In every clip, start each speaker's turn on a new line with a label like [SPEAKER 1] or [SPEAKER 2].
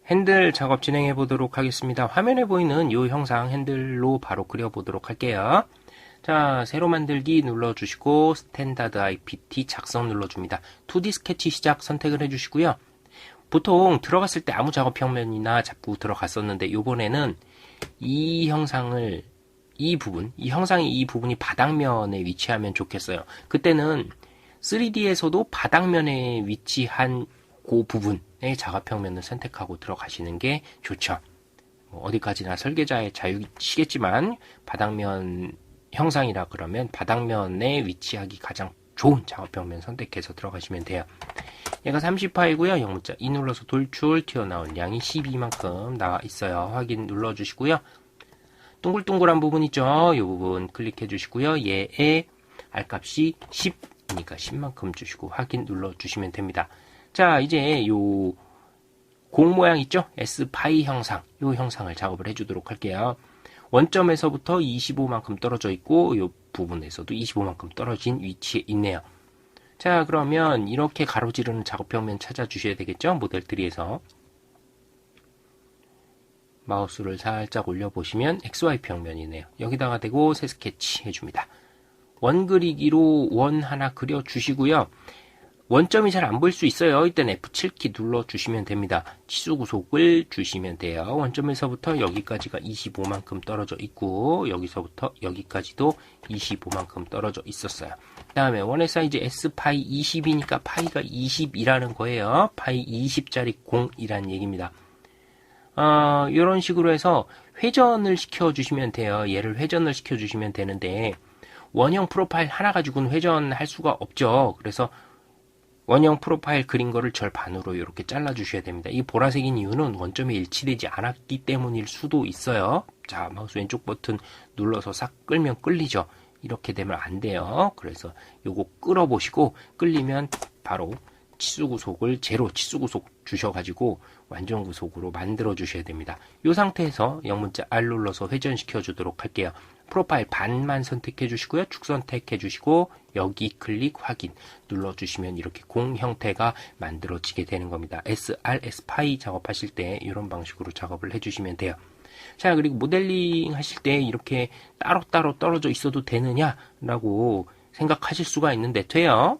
[SPEAKER 1] 핸들 작업 진행해 보도록 하겠습니다. 화면에 보이는 이 형상 핸들로 바로 그려보도록 할게요. 자, 새로 만들기 눌러주시고 스탠다드 IPT 작성 눌러줍니다. 2D 스케치 시작 선택을 해주시고요. 보통 들어갔을 때 아무 작업 평면이나 잡고 들어갔었는데 이번에는 이 형상을 이 형상의 이 부분이 바닥면에 위치하면 좋겠어요. 그때는 3D에서도 바닥면에 위치한 그 부분의 작업 평면을 선택하고 들어가시는 게 좋죠. 어디까지나 설계자의 자유시겠지만 바닥면 형상이라 그러면 바닥면에 위치하기 가장 좋은 작업 평면 선택해서 들어가시면 돼요. 얘가 30파이고요. 영문자 E 눌러서 돌출 튀어나온 양이 12만큼 나와 있어요. 확인 눌러주시고요. 동글동글한 부분 있죠? 이 부분 클릭해 주시고요. 얘의 R값이 10이니까 10만큼 주시고 확인 눌러주시면 됩니다. 자, 이제 요 공 모양 있죠? S파이 형상, 요 형상을 작업을 해주도록 할게요. 원점에서부터 25만큼 떨어져 있고 요 부분에서도 25만큼 떨어진 위치에 있네요. 자, 그러면 이렇게 가로지르는 작업평면 찾아주셔야 되겠죠? 모델 트리에서 마우스를 살짝 올려보시면 XY 평면이네요. 여기다가 대고 새 스케치 해줍니다. 원 그리기로 원 하나 그려주시고요. 원점이 잘 안 보일 수 있어요. 이때는 F7키 눌러주시면 됩니다. 치수 구속을 주시면 돼요. 원점에서부터 여기까지가 25만큼 떨어져 있고 여기서부터 여기까지도 25만큼 떨어져 있었어요. 그 다음에 원의 사이즈 S파이 20이니까 파이가 20이라는 거예요. 파이 20짜리 공이라는 얘기입니다. 이런 식으로 해서 회전을 시켜주시면 돼요. 얘를 회전을 시켜주시면 되는데 원형 프로파일 하나 가지고는 회전할 수가 없죠. 그래서 원형 프로파일 그린 거를 절반으로 이렇게 잘라 주셔야 됩니다. 이 보라색인 이유는 원점이 일치되지 않았기 때문일 수도 있어요. 자, 마우스 왼쪽 버튼 눌러서 싹 끌면 끌리죠. 이렇게 되면 안 돼요. 그래서 요거 끌어보시고 끌리면 바로 치수구속을 제로 치수구속 주셔가지고 완전 구속으로 만들어 주셔야 됩니다. 이 상태에서 영문자 R 눌러서 회전시켜 주도록 할게요. 프로파일 반만 선택해 주시고요. 축 선택해 주시고 여기 클릭 확인 눌러 주시면 이렇게 공 형태가 만들어지게 되는 겁니다. SR, S파이 작업하실 때 이런 방식으로 작업을 해주시면 돼요. 자, 그리고 모델링 하실 때 이렇게 따로따로 떨어져 있어도 되느냐라고 생각하실 수가 있는데 돼요.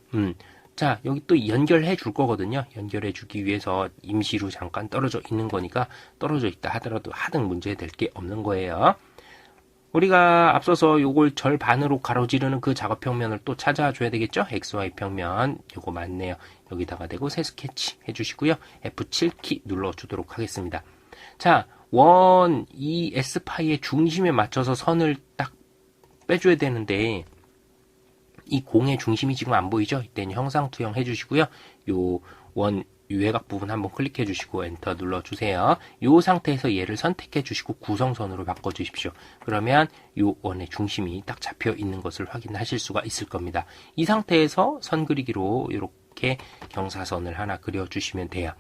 [SPEAKER 1] 자, 여기 또 연결해 줄 거거든요. 연결해 주기 위해서 임시로 잠깐 떨어져 있는 거니까 떨어져 있다 하더라도 하등 문제 될 게 없는 거예요. 우리가 앞서서 요걸 절반으로 가로지르는 그 작업 평면을 또 찾아줘야 되겠죠? XY 평면 요거 맞네요. 여기다가 대고 새 스케치 해주시고요. F7키 눌러주도록 하겠습니다. 자, 원 이 S파이의 중심에 맞춰서 선을 딱 빼줘야 되는데 이 공의 중심이 지금 안 보이죠? 이때는 형상 투영 해주시고요. 요 원 외곽 부분 한번 클릭해 주시고 엔터 눌러 주세요. 이 상태에서 얘를 선택해 주시고 구성선으로 바꿔 주십시오. 그러면 이 원의 중심이 딱 잡혀 있는 것을 확인하실 수가 있을 겁니다. 이 상태에서 선 그리기로 이렇게 경사선을 하나 그려 주시면 돼요.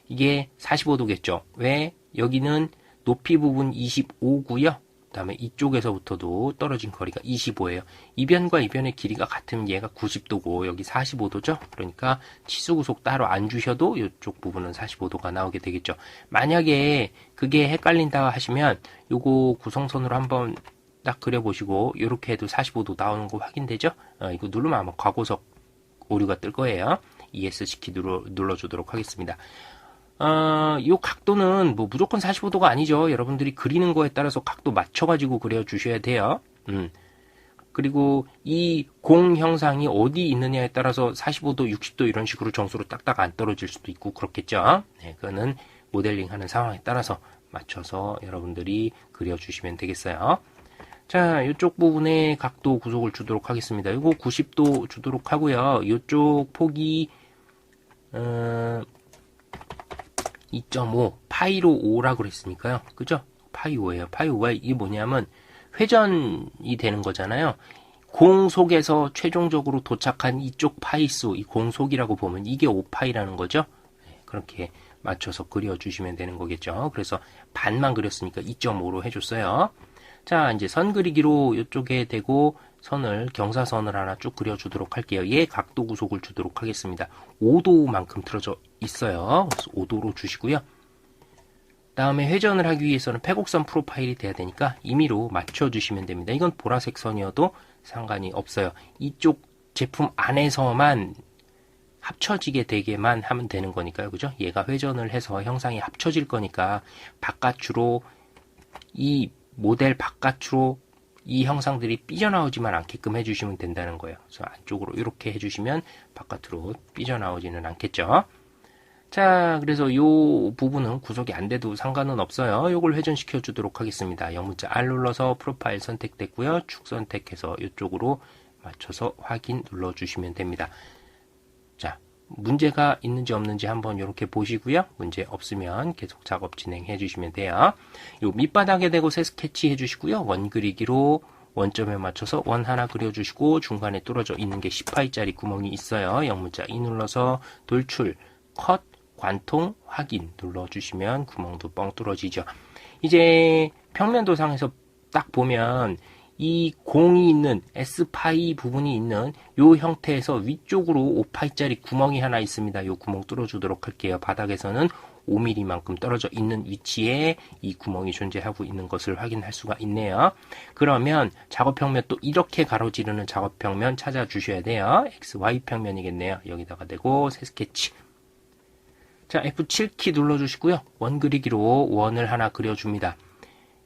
[SPEAKER 1] 이게 45도겠죠. 왜? 여기는 높이 부분 25고요. 그 다음에 이쪽에서부터도 떨어진 거리가 25예요. 이변과 이변의 길이가 같으면 얘가 90도고 여기 45도죠. 그러니까 치수구속 따로 안 주셔도 이쪽 부분은 45도가 나오게 되겠죠. 만약에 그게 헷갈린다 하시면 요거 구성선으로 한번 딱 그려보시고 이렇게 해도 45도 나오는 거 확인되죠? 이거 누르면 아마 과고석 오류가 뜰 거예요. ESC 눌러주도록 하겠습니다. 요 각도는 뭐 무조건 45도가 아니죠. 여러분들이 그리는 거에 따라서 각도 맞춰가지고 그려주셔야 돼요. 그리고 이 공 형상이 어디 있느냐에 따라서 45도, 60도 이런 식으로 정수로 딱딱 안 떨어질 수도 있고 그렇겠죠. 네, 그거는 모델링 하는 상황에 따라서 맞춰서 여러분들이 그려주시면 되겠어요. 자, 이쪽 부분에 각도 구속을 주도록 하겠습니다. 이거 90도 주도록 하고요. 이쪽 폭이 2.5 파이로 5라고 그랬으니까요. 그죠? 파이 5예요. 파이 5가 이게 뭐냐면 회전이 되는 거잖아요. 공 속에서 최종적으로 도착한 이쪽 파이수, 이 공속이라고 보면 이게 5파이라는 거죠. 그렇게 맞춰서 그려주시면 되는 거겠죠. 그래서 반만 그렸으니까 2.5로 해줬어요. 자, 이제 선 그리기로 이쪽에 대고 선을, 경사선을 하나 쭉 그려주도록 할게요. 얘 각도 구속을 주도록 하겠습니다. 5도만큼 틀어져 있어요. 그래서 5도로 주시고요. 다음에 회전을 하기 위해서는 패곡선 프로파일이 돼야 되니까 임의로 맞춰주시면 됩니다. 이건 보라색 선이어도 상관이 없어요. 이쪽 제품 안에서만 합쳐지게 되게만 하면 되는 거니까요. 그죠? 얘가 회전을 해서 형상이 합쳐질 거니까 바깥으로 이 모델 바깥으로 이 형상들이 삐져나오지만 않게끔 해주시면 된다는 거예요. 그래서 안쪽으로 이렇게 해주시면 바깥으로 삐져나오지는 않겠죠. 자, 그래서 요 부분은 구속이 안 돼도 상관은 없어요. 요걸 회전시켜 주도록 하겠습니다. 영문자 R 눌러서 프로파일 선택됐고요. 축 선택해서 이쪽으로 맞춰서 확인 눌러주시면 됩니다. 자, 문제가 있는지 없는지 한번 이렇게 보시고요. 문제 없으면 계속 작업 진행해 주시면 돼요. 요 밑바닥에 대고 새 스케치 해 주시고요. 원 그리기로 원점에 맞춰서 원 하나 그려주시고 중간에 뚫어져 있는 게 10파이짜리 구멍이 있어요. 영문자 E 눌러서 돌출, 컷, 관통, 확인 눌러주시면 구멍도 뻥 뚫어지죠. 이제 평면도상에서 딱 보면 이 공이 있는 S파이 부분이 있는 요 형태에서 위쪽으로 5파이짜리 구멍이 하나 있습니다. 요 구멍 뚫어주도록 할게요. 바닥에서는 5mm만큼 떨어져 있는 위치에 이 구멍이 존재하고 있는 것을 확인할 수가 있네요. 그러면 작업평면 또 이렇게 가로지르는 작업평면 찾아주셔야 돼요. XY평면이겠네요. 여기다가 대고 새 스케치. 자, F7키 눌러주시고요. 원 그리기로 원을 하나 그려줍니다.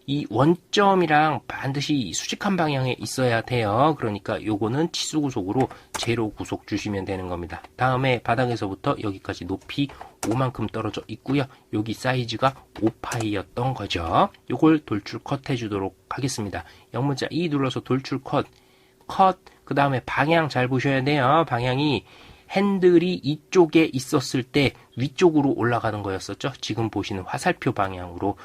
[SPEAKER 1] 이 원점이랑 반드시 수직한 방향에 있어야 돼요. 그러니까 요거는 치수 구속으로 제로 구속 주시면 되는 겁니다. 다음에 바닥에서부터 여기까지 높이 5만큼 떨어져 있고요. 여기 사이즈가 5파이였던 거죠. 요걸 돌출 컷 해주도록 하겠습니다. 영문자 E 눌러서 돌출 컷, 그 다음에 방향 잘 보셔야 돼요. 방향이 핸들이 이쪽에 있었을 때 위쪽으로 올라가는 거였었죠. 지금 보시는 화살표 방향으로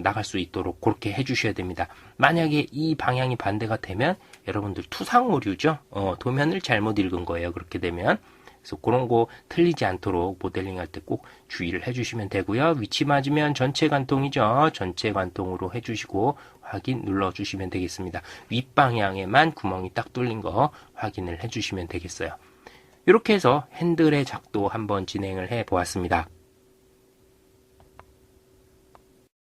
[SPEAKER 1] 나갈 수 있도록 그렇게 해주셔야 됩니다. 만약에 이 방향이 반대가 되면 여러분들 투상 오류죠. 도면을 잘못 읽은 거예요. 그렇게 되면. 그래서 그런 거 틀리지 않도록 모델링 할 때 꼭 주의를 해주시면 되고요. 위치 맞으면 전체 관통이죠. 전체 관통으로 해주시고 확인 눌러주시면 되겠습니다. 윗방향에만 구멍이 딱 뚫린 거 확인을 해주시면 되겠어요. 이렇게 해서 핸들의 작도 한번 진행을 해 보았습니다.